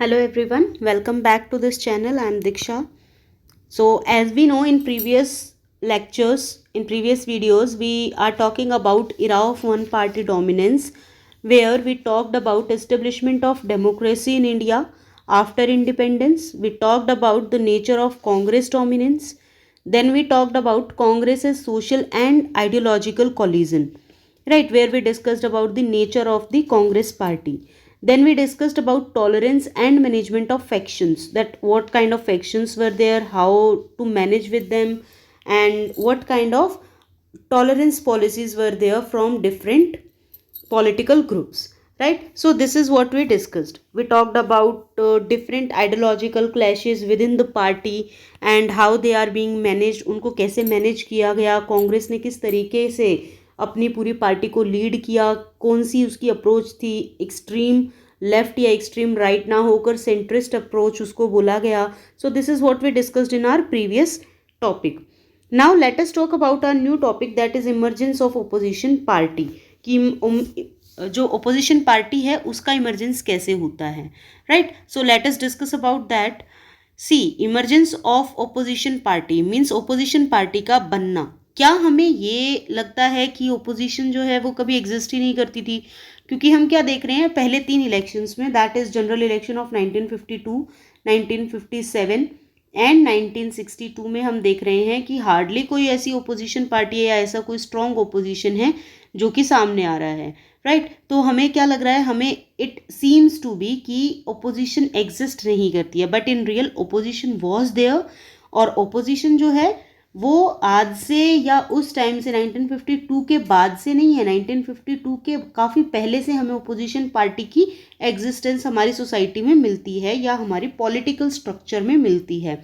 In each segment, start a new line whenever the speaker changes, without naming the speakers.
Hello everyone, welcome back to this channel. I am Diksha. So, as we know in previous lectures, in previous videos, we are talking about era of one party dominance, where we talked about establishment of democracy in India after independence. We talked about the nature of Congress dominance. Then we talked about Congress's social and ideological collision, right, where we discussed about the nature of the Congress party. Then we discussed about tolerance and management of factions, that what kind of factions were there, how to manage with them, and what kind of tolerance policies were there from different political groups, right? So this is what we discussed. We talked about different ideological clashes within the party and how they are being managed, उनको कैसे manage किया गया, कांग्रेस ने किस तरीके से अपनी पूरी पार्टी को लीड किया, कौन सी उसकी अप्रोच थी, एक्सट्रीम लेफ्ट या एक्सट्रीम राइट ना होकर सेंट्रिस्ट अप्रोच उसको बोला गया. So this is what we discussed in our previous topic. Now let us talk about our new topic, that is emergence of opposition party. कि जो opposition party है उसका इमरजेंस कैसे होता है, right? So let us discuss about that. See, emergence of opposition party means opposition party का बनना. क्या हमें ये लगता है कि ओपोजिशन जो है वो कभी एग्जिस्ट ही नहीं करती थी? क्योंकि हम क्या देख रहे हैं पहले तीन इलेक्शंस में, that is general election of 1952, 1957 and 1962 में हम देख रहे हैं कि हार्डली कोई ऐसी ओपोजिशन पार्टी है या ऐसा कोई स्ट्रॉन्ग ओपोजिशन है जो कि सामने आ रहा है, राइट? तो हमें क्या लग रहा है, हमें इट सीम्स टू बी कि ओपोजिशन एग्जिस्ट नहीं करती है, but in real opposition was there. और ओपोजिशन जो है वो आज से या उस टाइम से 1952 के बाद से नहीं है, 1952 के काफ़ी पहले से हमें ओपोजिशन पार्टी की एग्जिस्टेंस हमारी सोसाइटी में मिलती है या हमारी पॉलिटिकल स्ट्रक्चर में मिलती है.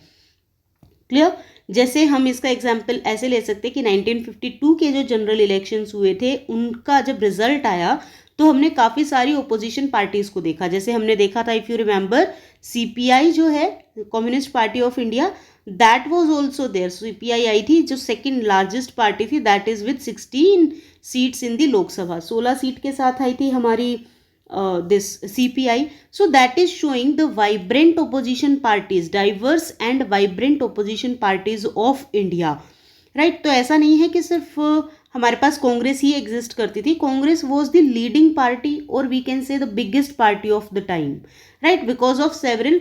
क्लियर? जैसे हम इसका एग्जाम्पल ऐसे ले सकते हैं कि 1952 के जो जनरल इलेक्शंस हुए थे उनका जब रिजल्ट आया तो हमने काफ़ी सारी ओपोजिशन पार्टीज़ को देखा. जैसे हमने देखा था, इफ़ यू रिमेंबर, सीपीआई जो है, Communist party of India, that was also there. CPI आई थी जो सेकंड लार्जेस्ट पार्टी थी, that is with 16 seats in the Lok Sabha. 16 seat के साथ आई थी हमारी this CPI. So that is showing the vibrant opposition parties, diverse and vibrant opposition parties of India, right? तो ऐसा नहीं है कि सिर्फ हमारे पास कांग्रेस ही एग्जिस्ट करती थी. Congress was the leading party और we can say the biggest party of the time, right? Because of several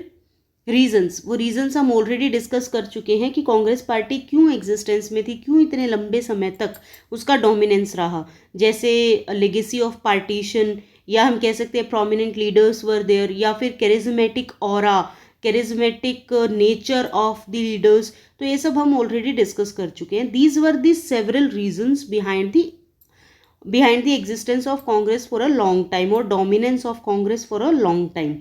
reasons. वो रीजंस हम ऑलरेडी डिस्कस कर चुके हैं कि कांग्रेस पार्टी क्यों एग्जिस्टेंस में थी, क्यों इतने लंबे समय तक उसका डोमिनेंस रहा. जैसे लेगेसी ऑफ पार्टीशन, या हम कह सकते हैं प्रोमिनेंट लीडर्स वर देयर, या फिर charismatic aura, charismatic nature of the leaders. तो ये सब हम ऑलरेडी डिस्कस कर चुके हैं. These were the several reasons behind the existence of Congress for a long time or dominance of Congress for a long time.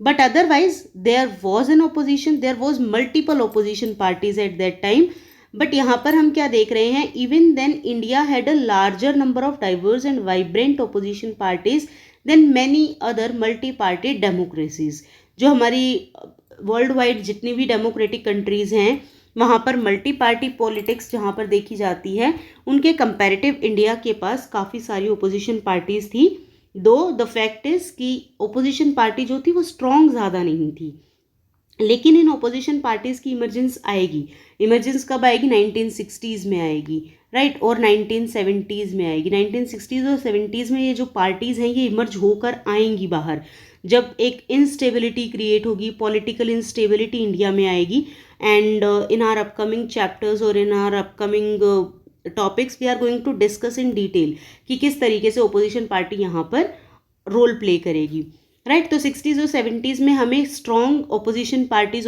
But otherwise there was an opposition, there was multiple opposition parties at that time. But यहाँ पर हम क्या देख रहे हैं, even then India had a larger number of diverse and vibrant opposition parties than many other multi-party democracies. जो हमारी world wide जितनी भी डेमोक्रेटिक कंट्रीज हैं वहाँ पर मल्टी पार्टी पॉलिटिक्स जहाँ पर देखी जाती है, उनके कंपैरेटिव इंडिया के पास काफ़ी सारी ओपोजिशन पार्टीज थी. दो द फैक्ट इज कि ओपोजिशन पार्टी जो थी वो स्ट्रॉन्ग ज़्यादा नहीं थी, लेकिन इन ओपोजिशन पार्टीज़ की इमरजेंस आएगी. इमरजेंस कब आएगी? 1960s में आएगी, राइट? और 1970s में आएगी. 1960s और 70s में ये जो पार्टीज़ हैं ये इमर्ज होकर आएंगी बाहर, जब एक इंस्टेबिलिटी क्रिएट होगी, पॉलिटिकल इंस्टेबिलिटी इंडिया में आएगी. And in our upcoming chapters और in our upcoming topics we are going to discuss in detail कि किस तरीके से ओपोजिशन पार्टी यहाँ पर रोल प्ले करेगी, राइट? तो 60s और 70s में हमें स्ट्रॉन्ग ओपोजिशन पार्टीज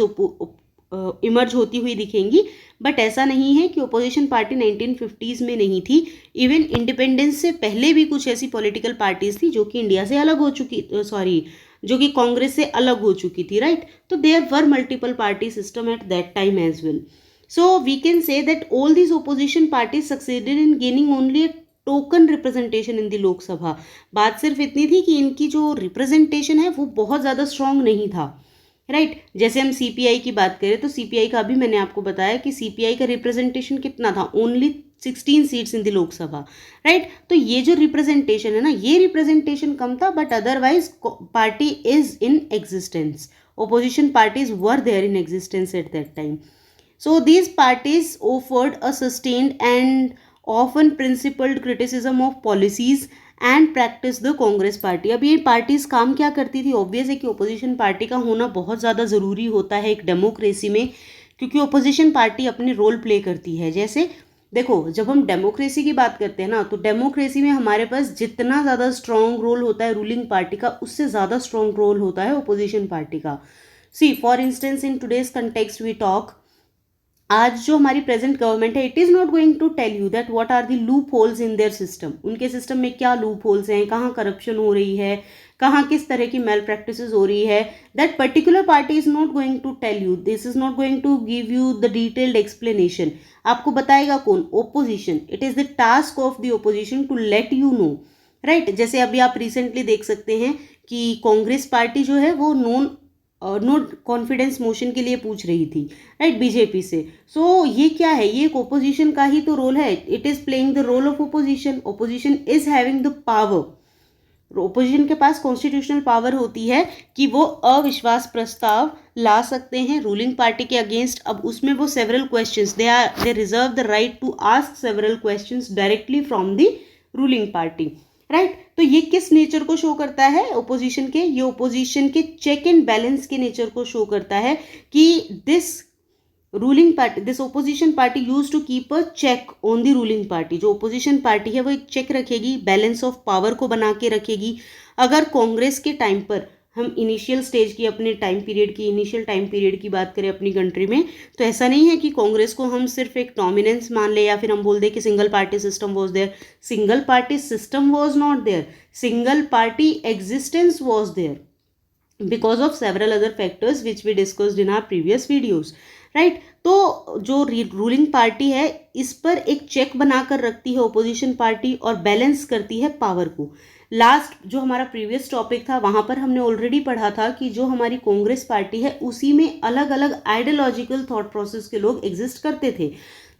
इमर्ज होती हुई दिखेंगी. बट ऐसा नहीं है कि ओपोजिशन पार्टी 1950s में नहीं थी. इवन इंडिपेंडेंस से पहले भी कुछ ऐसी पॉलिटिकल पार्टीज थी जो कि इंडिया से अलग हो चुकी, जो कि कांग्रेस से अलग हो चुकी थी, राइट? तो there were multiple party system at that time as well. So we can say that all these opposition parties succeeded in gaining only a token representation in the Lok Sabha. बात सिर्फ इतनी थी कि इनकी जो representation है वो बहुत ज़्यादा स्ट्रॉन्ग नहीं था, राइट? जैसे हम सीपीआई की बात करें तो सीपीआई का भी मैंने आपको बताया कि सीपीआई का रिप्रेजेंटेशन कितना था, only 16 seats in the Lok Sabha, right. तो ये जो रिप्रेजेंटेशन है ना, ये रिप्रेजेंटेशन कम था, but otherwise party is in existence, opposition parties were there in existence at that time. So these parties offered a sustained and often principled criticism of policies and practice the Congress party. अब ये parties काम क्या करती थी? Obvious है कि opposition party का होना बहुत ज़्यादा ज़रूरी होता है एक डेमोक्रेसी में, क्योंकि ओपोजिशन पार्टी अपने रोल प्ले करती है। जैसे देखो, जब हम डेमोक्रेसी की बात करते हैं ना, तो डेमोक्रेसी में हमारे पास जितना ज़्यादा स्ट्रॉन्ग रोल होता है रूलिंग पार्टी का, उससे ज़्यादा स्ट्रॉन्ग रोल होता है ओपोजिशन पार्टी का। See for instance in today's context we talk, आज जो हमारी प्रेजेंट गवर्नमेंट है, it is not going to tell you that what are the loopholes in their system. उनके सिस्टम में क्या लूप होल्स हैं, कहाँ करप्शन हो रही है, कहाँ किस तरह की मेल प्रैक्टिसेस हो रही है। That particular party is not going to tell you, this is not going to give you the detailed explanation. आपको बताएगा कौन? Opposition. It is the task of the opposition to let you know, right. जैसे अभी आप recently देख सकते हैं कि कांग्रेस पार्टी जो है वो नो कॉन्फिडेंस मोशन के लिए पूछ रही थी, राइट, बीजेपी से। सो ये क्या है? ये एक ओपोजिशन का ही तो रोल है। It is playing the role of opposition. Opposition is having the power. Opposition के पास कॉन्स्टिट्यूशनल पावर होती है कि वो अविश्वास प्रस्ताव ला सकते हैं रूलिंग पार्टी के अगेंस्ट। अब उसमें वो several questions, they reserve the right to ask several questions directly from the ruling party, right. तो ये किस नेचर को शो करता है ओपोजिशन के? ये ओपोजिशन के चेक एंड बैलेंस के नेचर को शो करता है कि this ruling party, this opposition party use to keep a check on the ruling party. जो ओपोजिशन पार्टी है वो एक चेक रखेगी, बैलेंस ऑफ पावर को बना के रखेगी। अगर कांग्रेस के टाइम पर हम इनिशियल स्टेज की, अपने टाइम पीरियड की, इनिशियल टाइम पीरियड की बात करें अपनी कंट्री में, तो ऐसा नहीं है कि कांग्रेस को हम सिर्फ एक डोमिनेंस मान ले या फिर हम बोल दें कि single party system was there. Single party system was not there, single party existence was there because of several other factors which we discussed in our previous videos, right. तो जो रूलिंग पार्टी है इस पर एक check बनाकर रखती है opposition party और बैलेंस करती है पावर को। लास्ट जो हमारा प्रीवियस टॉपिक था वहाँ पर हमने ऑलरेडी पढ़ा था कि जो हमारी कांग्रेस पार्टी है उसी में अलग अलग आइडियोलॉजिकल थॉट प्रोसेस के लोग एग्जिस्ट करते थे।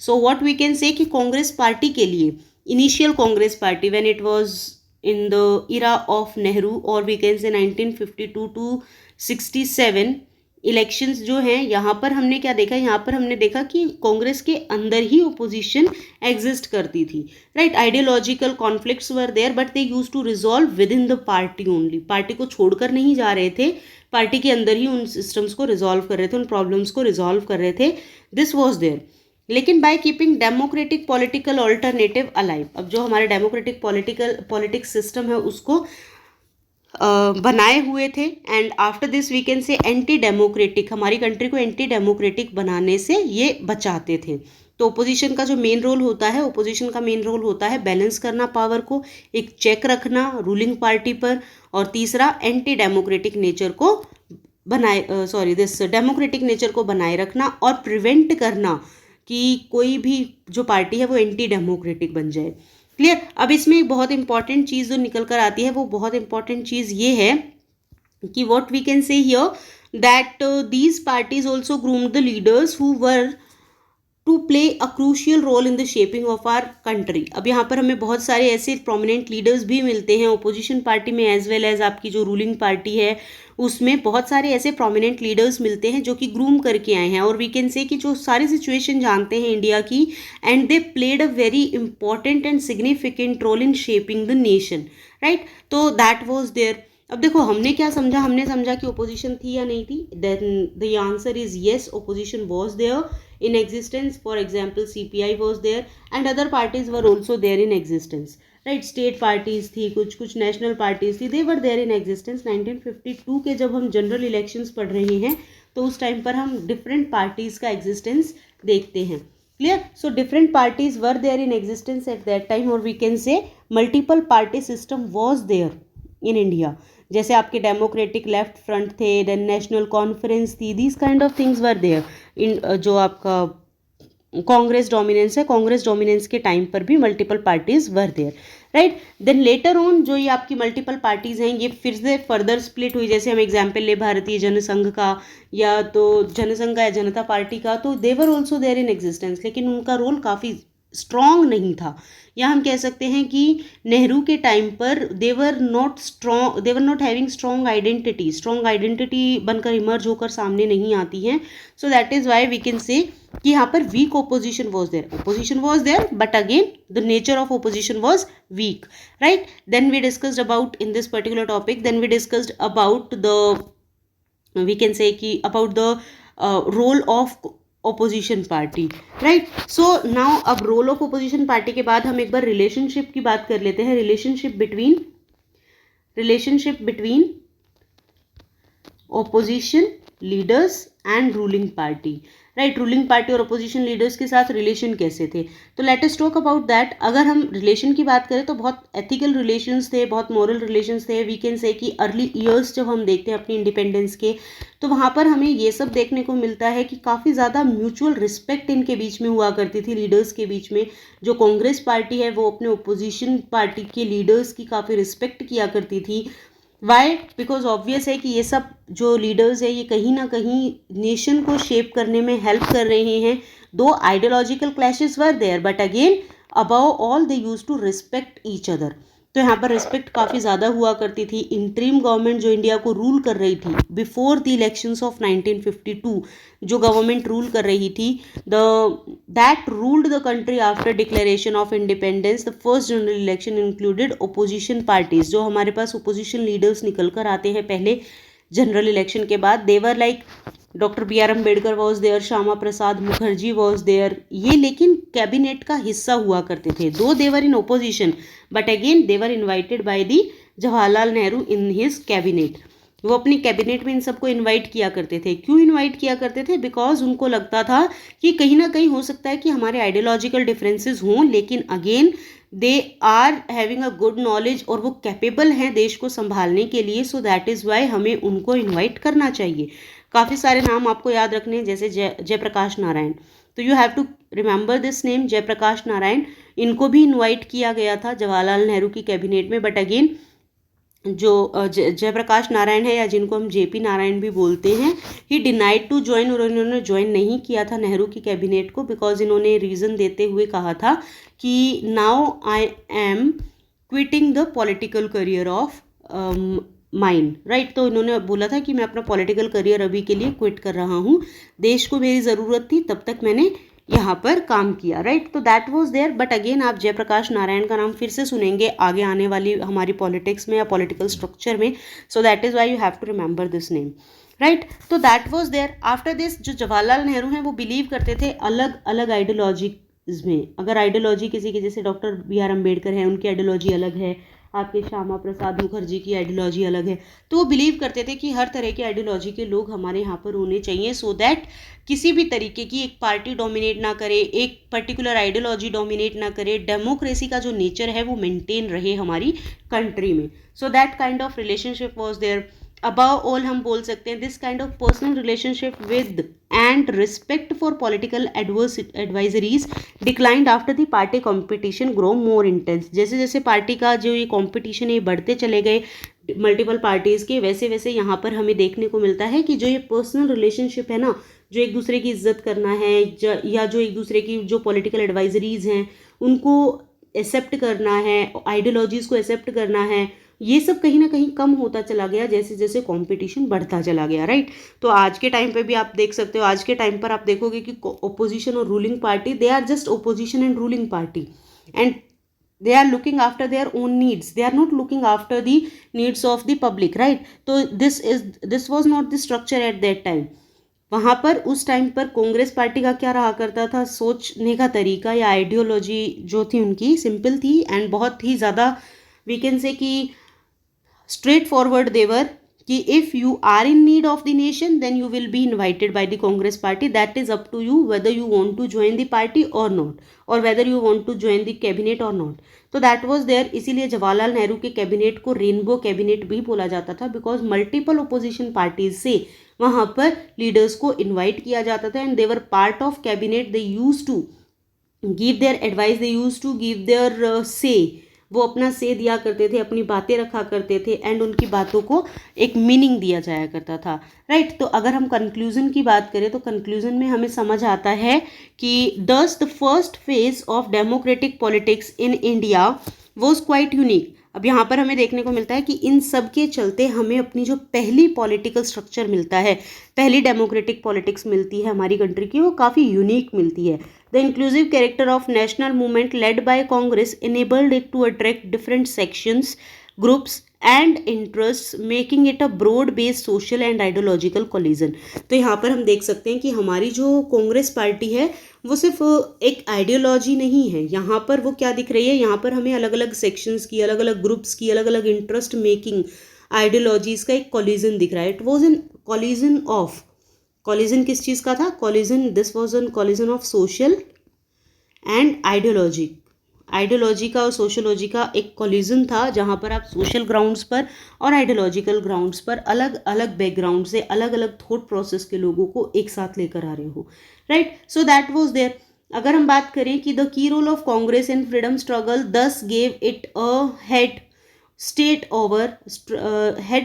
So what we can say कि कांग्रेस पार्टी के लिए, initial Congress party when it was in the era of Nehru, और वी कैन से 1952 टू 67 इलेक्शंस जो हैं, यहाँ पर हमने क्या देखा? यहाँ पर हमने देखा कि कांग्रेस के अंदर ही ओपोजिशन एग्जिस्ट करती थी, right. Ideological conflicts were there but they use to resolve within the party only. Party को छोड़कर नहीं जा रहे थे, पार्टी के अंदर ही उन सिस्टम्स को रिजॉल्व कर रहे थे, उन प्रॉब्लम्स को रिजॉल्व कर रहे थे। दिस वॉज देयर, लेकिन by keeping democratic political alternative alive. अब जो हमारे डेमोक्रेटिक पॉलिटिक्स सिस्टम है उसको बनाए हुए थे। And after this we can say anti democratic, हमारी कंट्री को एंटी डेमोक्रेटिक बनाने से ये बचाते थे। तो ओपोजिशन का जो मेन रोल होता है, ओपोजिशन का मेन रोल होता है बैलेंस करना पावर को, एक चेक रखना रूलिंग पार्टी पर, और तीसरा एंटी डेमोक्रेटिक नेचर को दिस डेमोक्रेटिक नेचर को बनाए रखना और प्रिवेंट करना कि कोई भी जो पार्टी है वो एंटी डेमोक्रेटिक बन जाए। क्लियर? अब इसमें एक बहुत इंपॉर्टेंट चीज़ जो निकल कर आती है, वो बहुत इंपॉर्टेंट चीज़ ये है कि what we can say here that these parties also groomed the leaders who were to play a crucial role in the shaping of our country. अब यहाँ पर हमें बहुत सारे ऐसे प्रोमिनेंट लीडर्स भी मिलते हैं ओपोजिशन पार्टी में, एज वेल एज आपकी जो रूलिंग पार्टी है उसमें बहुत सारे ऐसे प्रोमिनेंट लीडर्स मिलते हैं जो कि ग्रूम करके आए हैं, और वी कैन से कि जो सारी सिचुएशन जानते हैं इंडिया की, and they played a very important and significant role in shaping the nation, right. तो दैट वॉज देयर। अब देखो हमने क्या समझा? हमने समझा कि ओपोजिशन थी या नहीं थी? Then the answer is yes, opposition was there in existence. For example, CPI was there and other parties were also there in existence, right. State parties थी, कुछ national parties थी, they were there in existence. 1952 के जब हम general elections पढ़ रहे हैं तो उस टाइम पर हम डिफरेंट पार्टीज का एग्जिस्टेंस देखते हैं। Clear? So different parties were there in existence at that time, और we can say multiple party system was there in India. जैसे आपके डेमोक्रेटिक लेफ्ट फ्रंट थे, देन नेशनल कॉन्फ्रेंस थी, these kind of things were there in जो आपका Congress dominance है, Congress dominance के time पर भी multiple parties were there, right. Then later on जो ये आपकी मल्टीपल पार्टीज हैं ये फिर से फर्दर स्प्लिट हुई। जैसे हम एग्जाम्पल ले भारतीय जनसंघ का या तो जनसंघ का या जनता पार्टी का, तो they were also there in existence, लेकिन उनका रोल काफ़ी स्ट्रॉन्ग नहीं था, या हम कह सकते हैं कि नेहरू के टाइम पर they were not having strong identity बनकर इमर्ज होकर सामने नहीं आती हैं. So that is why we can say कि यहाँ पर weak opposition was there but again the nature of opposition was weak, right. Then we discussed about in this particular topic, then we discussed about the we can say कि about the role of opposition party, right. so now अब role of opposition party के बाद हम एक बार relationship की बात कर लेते हैं. relationship between opposition leaders and ruling party, right. Ruling party और अपोजिशन लीडर्स के साथ रिलेशन कैसे थे, तो late us talk about that. अगर हम रिलेशन की बात करें तो बहुत एथिकल रिलेशंस थे, बहुत मॉरल रिलेशंस थे. वी कैन से कि अर्ली ईयर्स जब हम देखते हैं अपनी इंडिपेंडेंस के, तो वहाँ पर हमें ये सब देखने को मिलता है कि काफ़ी ज़्यादा म्यूचुअल रिस्पेक्ट इनके बीच में हुआ करती थी, लीडर्स के बीच में. जो कांग्रेस पार्टी है वो अपने ओपोजिशन पार्टी के लीडर्स की काफ़ी रिस्पेक्ट किया करती थी. वाई? बिकॉज ऑब्वियस है कि ये सब जो लीडर्स है ये कहीं ना कहीं नेशन को शेप करने में हेल्प कर रहे हैं. दो ideological clashes were there but again above all they use to respect each other. तो यहाँ पर रिस्पेक्ट काफ़ी ज़्यादा हुआ करती थी. इंटरिम गवर्नमेंट जो इंडिया को रूल कर रही थी बिफोर द इलेक्शंस ऑफ 1952, जो गवर्नमेंट रूल कर रही थी, that ruled the country after declaration of independence. The first general election included opposition parties. जो हमारे पास ओपोजिशन लीडर्स निकल कर आते हैं पहले जनरल इलेक्शन के बाद, they were like doctor B R Ambedkar was there, Shyama Prasad Mukherjee was there. ये लेकिन कैबिनेट का हिस्सा हुआ करते थे. Though they were in opposition but again they were invited by the Jawaharlal Nehru in his cabinet. वो अपनी कैबिनेट में इन सबको इनवाइट किया करते थे. क्यों इनवाइट किया करते थे? बिकॉज उनको लगता था कि कहीं ना कहीं हो सकता है कि हमारे आइडियोलॉजिकल डिफरेंसेस हों, लेकिन again they are having a good knowledge और वो कैपेबल हैं देश को संभालने के लिए. सो दैट इज़ वाई हमें उनको इन्वाइट करना चाहिए. काफ़ी सारे नाम आपको याद रखने हैं, जैसे जयप्रकाश नारायण. तो you have to remember this name, Jayaprakash Narayan. इनको भी इनवाइट किया गया था जवाहरलाल नेहरू की कैबिनेट में, बट अगेन जो जयप्रकाश नारायण है या जिनको हम जेपी नारायण भी बोलते हैं, ही डिनाइड टू ज्वाइन, और इन्होंने ज्वाइन नहीं किया था नेहरू की कैबिनेट को, बिकॉज इन्होंने रीज़न देते हुए कहा था कि now I am quitting the political career of mine, right. तो इन्होंने बोला था कि मैं अपना पॉलिटिकल करियर अभी के लिए क्विट कर रहा हूँ, देश को मेरी ज़रूरत थी, तब तक मैंने यहाँ पर काम किया, राइट. तो that was there. But again आप जयप्रकाश नारायण का नाम फिर से सुनेंगे आगे आने वाली हमारी पॉलिटिक्स में या पॉलिटिकल स्ट्रक्चर में. So that is why you have to remember this name, right. तो that was there. After this जो जवाहरलाल नेहरू हैं वो बिलीव करते थे अलग अलग आइडियोलॉजीज में. अगर आइडियोलॉजी किसी की, जैसे डॉक्टर बी आर अम्बेडकर हैं, उनकी आइडियोलॉजी अलग है, आपके श्यामा प्रसाद मुखर्जी की आइडियोलॉजी अलग है. तो वो बिलीव करते थे कि हर तरह के आइडियोलॉजी के लोग हमारे यहाँ पर होने चाहिए, सो दैट किसी भी तरीके की एक पार्टी डोमिनेट ना करे, एक पर्टिकुलर आइडियोलॉजी डोमिनेट ना करे, डेमोक्रेसी का जो नेचर है वो मेंटेन रहे हमारी कंट्री में. So that kind of relationship was there. Above all हम बोल सकते हैं this kind of personal relationship with and respect for political advisories declined after the party competition grow more intense. जैसे जैसे पार्टी का जो ये कॉम्पिटिशन है बढ़ते चले गए मल्टीपल पार्टीज़ के, वैसे वैसे यहाँ पर हमें देखने को मिलता है कि जो ये पर्सनल रिलेशनशिप है ना, जो एक दूसरे की इज्जत करना है, या जो एक दूसरे की जो पॉलिटिकल एडवाइजरीज हैं उनको एक्सेप्ट करना है, आइडियोलॉजीज़ को एक्सेप्ट करना है, ये सब कहीं ना कहीं कम होता चला गया जैसे जैसे कंपटीशन बढ़ता चला गया, राइट. तो आज के टाइम पे भी आप देख सकते हो, आज के टाइम पर आप देखोगे कि ओपोजिशन और ruling party, they are just opposition and ruling party, and they are looking after their own needs, they are not looking after the needs of the public, right. तो this was not the structure at that time. वहाँ पर उस time पर Congress party का क्या रहा करता था, सोचने का तरीका या आइडियोलॉजी जो थी उनकी सिंपल थी एंड बहुत ही ज़्यादा वी कैन से कि स्ट्रेट फॉरवर्ड देवर, कि if you are in need of the nation then you will be invited by the Congress party. That is up to you whether you want to join the party or not, or whether you want to join the cabinet or not. तो that was there. इसीलिए जवाहरलाल नेहरू के cabinet को rainbow cabinet भी बोला जाता था, because multiple opposition parties से वहाँ पर लीडर्स को इन्वाइट किया जाता था and they were part of cabinet. They use to give their advice, they use to give their say वो अपना से दिया करते थे, अपनी बातें रखा करते थे एंड उनकी बातों को एक मीनिंग दिया जाया करता था, राइट। तो अगर हम कंक्लूजन की बात करें तो कंक्लूजन में हमें समझ आता है कि दस the first phase of democratic politics in India was quite unique. अब यहाँ पर हमें देखने को मिलता है कि इन सब के चलते हमें अपनी जो पहली पॉलिटिकल स्ट्रक्चर मिलता है, पहली डेमोक्रेटिक पॉलिटिक्स मिलती है हमारी कंट्री की, वो काफ़ी यूनिक मिलती है। The inclusive character of national movement led by Congress enabled it to attract different sections, groups and interests, making it a broad based social and ideological coalition। तो यहाँ पर हम देख सकते हैं कि हमारी जो कांग्रेस पार्टी है वो सिर्फ एक आइडियोलॉजी नहीं है, यहाँ पर वो क्या दिख रही है, यहाँ पर हमें अलग अलग सेक्शंस की, अलग अलग ग्रुप्स की, अलग अलग इंटरेस्ट मेकिंग आइडियोलॉजीज का एक कॉलिजन दिख रहा है। It was an collision of, collision किस चीज़ का था, collision, this was an collision of social and ideology, ideology का और सोशोलॉजी का एक कॉलिजन था, जहाँ पर आप सोशल ग्राउंड्स पर और आइडियोलॉजिकल ग्राउंड्स पर अलग अलग बैकग्राउंड से अलग अलग थॉट प्रोसेस के लोगों को एक साथ लेकर आ रहे हो, right. So that was there. अगर हम बात करें कि the key role of Congress in freedom struggle this gave it a head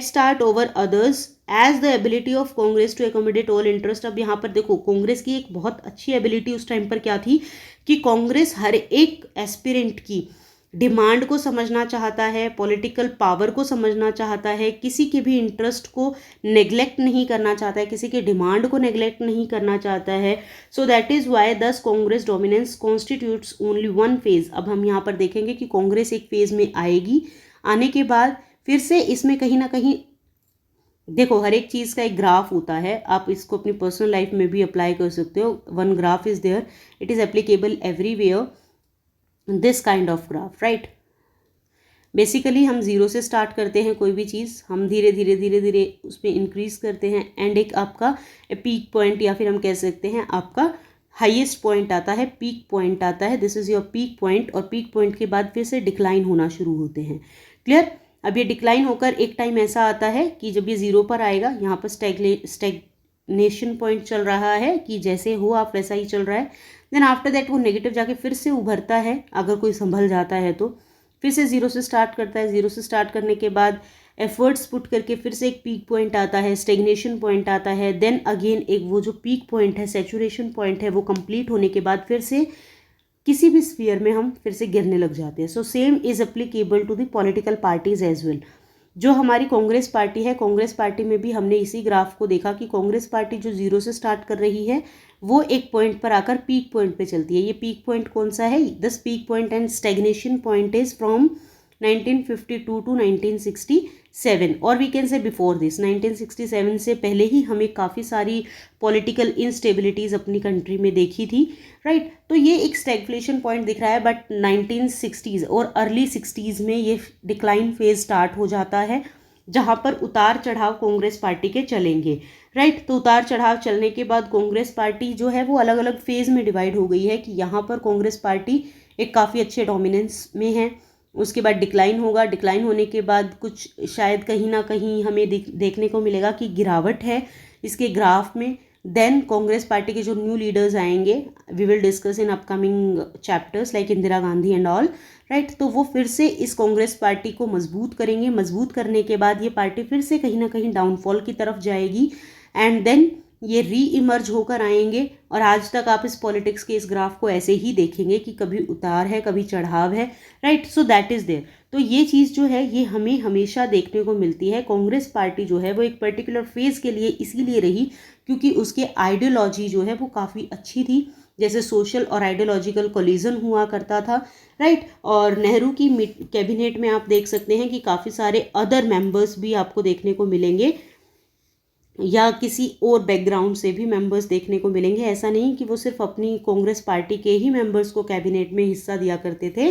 start over others as the ability of Congress to accommodate all interest. अब यहाँ पर देखो कांग्रेस की एक बहुत अच्छी एबिलिटी उस टाइम पर क्या थी कि कांग्रेस हर एक एस्पिरेंट की डिमांड को समझना चाहता है, पॉलिटिकल पावर को समझना चाहता है, किसी के भी इंटरेस्ट को नेग्लेक्ट नहीं करना चाहता है, किसी के डिमांड को नेग्लेक्ट नहीं करना चाहता है। सो दैट इज़ वाई दस Congress dominance constitutes only one phase. अब हम यहाँ पर देखेंगे कि कांग्रेस एक फेज में आएगी, आने के बाद फिर से इसमें कहीं ना कहीं देखो हर एक चीज़ का एक ग्राफ होता है, आप इसको अपनी पर्सनल लाइफ में भी अप्लाई कर सकते हो। One graph is there, it is applicable everywhere, this kind of graph, right. Basically हम जीरो से स्टार्ट करते हैं कोई भी चीज़, हम धीरे धीरे धीरे धीरे उस पर इंक्रीज करते हैं एंड एक आपका पीक पॉइंट या फिर हम कह सकते हैं आपका हाईएस्ट पॉइंट आता है, पीक पॉइंट आता है, this is your peak point. और पीक पॉइंट के बाद फिर से डिक्लाइन होना शुरू होते हैं, क्लियर। अब ये डिक्लाइन होकर एक टाइम ऐसा आता है कि जब ये जीरो पर आएगा, यहाँ पर स्टैग्नेशन पॉइंट चल रहा है कि जैसे हो आप वैसा ही चल रहा है, देन आफ्टर दैट वो नेगेटिव जाके फिर से उभरता है, अगर कोई संभल जाता है तो फिर से जीरो से स्टार्ट करता है, जीरो से स्टार्ट करने के बाद एफर्ट्स पुट करके फिर से एक पीक पॉइंट आता है, स्टेग्नेशन पॉइंट आता है, देन अगेन एक वो जो पीक पॉइंट है, सैचुरेशन पॉइंट है, वो कंप्लीट होने के बाद फिर से किसी भी स्फीयर में हम फिर से गिरने लग जाते हैं। So same is applicable to the political parties as well. जो हमारी कांग्रेस पार्टी है, कांग्रेस पार्टी में भी हमने इसी ग्राफ को देखा कि कांग्रेस पार्टी जो जीरो से स्टार्ट कर रही है वो एक पॉइंट पर आकर पीक पॉइंट पे चलती है। ये पीक पॉइंट कौन सा है, this peak point and stagnation point is from 1952 to 1967 और we can say before this 1967 से पहले ही हमें काफ़ी सारी पॉलिटिकल इंस्टेबिलिटीज़ अपनी कंट्री में देखी थी, राइट। तो ये एक स्टैगफ्लेशन पॉइंट दिख रहा है, बट 1960s और अर्ली 60s में ये डिक्लाइन फेज स्टार्ट हो जाता है, जहाँ पर उतार चढ़ाव कांग्रेस पार्टी के चलेंगे, राइट। तो उतार चढ़ाव चलने के बाद कांग्रेस पार्टी जो है वो अलग अलग फेज में डिवाइड हो गई है कि यहाँ पर कांग्रेस पार्टी एक काफ़ी अच्छे डोमिनेंस में है, उसके बाद डिक्लाइन होगा, डिक्लाइन होने के बाद कुछ शायद कहीं ना कहीं हमें देखने को मिलेगा कि गिरावट है इसके ग्राफ में। देन कांग्रेस पार्टी के जो न्यू लीडर्स आएंगे, we will discuss in upcoming chapters like Indira Gandhi and all, right. तो वो फिर से इस कांग्रेस पार्टी को मजबूत करेंगे, मजबूत करने के बाद ये पार्टी फिर से कहीं ना कहीं डाउनफॉल की तरफ जाएगी एंड देन ये री इमर्ज होकर आएंगे। और आज तक आप इस पॉलिटिक्स के इस ग्राफ को ऐसे ही देखेंगे कि कभी उतार है, कभी चढ़ाव है, right. So that is there. तो ये चीज़ जो है ये हमें हमेशा देखने को मिलती है। कांग्रेस पार्टी जो है वो एक पर्टिकुलर फेज़ के लिए इसीलिए रही क्योंकि उसके आइडियोलॉजी जो है वो काफ़ी अच्छी थी, जैसे सोशल और आइडियोलॉजिकल कोलिजन हुआ करता था, राइट। और नेहरू की कैबिनेट में आप देख सकते हैं कि काफ़ी सारे अदर मेंबर्स भी आपको देखने को मिलेंगे या किसी और बैकग्राउंड से भी मेंबर्स देखने को मिलेंगे। ऐसा नहीं कि वो सिर्फ अपनी कांग्रेस पार्टी के ही मेंबर्स को कैबिनेट में हिस्सा दिया करते थे,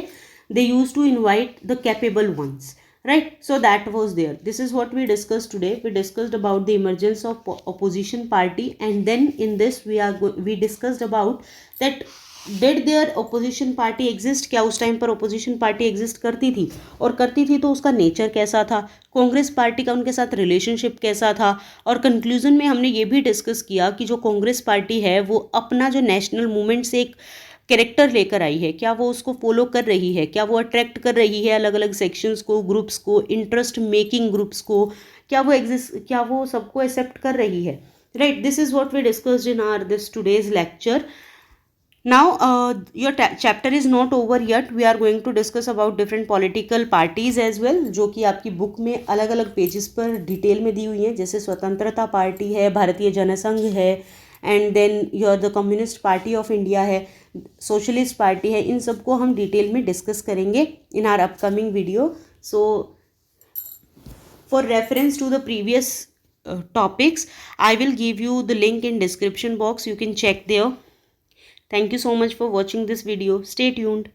they use to invite the capable ones, right? So that was there. This is what we discussed today. We discussed about the emergence of opposition party, and then in this we discussed about that did their opposition party exist, क्या उस time पर opposition party exist करती थी, और करती थी तो उसका नेचर कैसा था, कांग्रेस पार्टी का उनके साथ रिलेशनशिप कैसा था। और कंक्लूजन में हमने ये भी डिस्कस किया कि जो कांग्रेस पार्टी है वो अपना जो नेशनल मूवमेंट से एक कैरेक्टर लेकर आई है, क्या वो उसको फॉलो कर रही है, क्या वो अट्रैक्ट कर रही है अलग अलग सेक्शंस को, ग्रुप्स को, इंटरेस्ट मेकिंग ग्रुप्स को, क्या वो सबको एक्सेप्ट कर रही है, right. This is what we discussed in our this today's lecture. Now, your chapter is not over yet. We are going to discuss about different political parties as well, जो कि आपकी बुक में अलग अलग pages पर detail में दी हुई हैं. जैसे स्वतंत्रता पार्टी है, भारतीय जनसंघ है, and then your the communist party of India है, सोशलिस्ट पार्टी है. इन सबको हम डिटेल में डिस्कस करेंगे in our upcoming video. So for reference to the previous topics, I will give you the link in description box. You can check there. Thank you so much for watching this video. Stay tuned.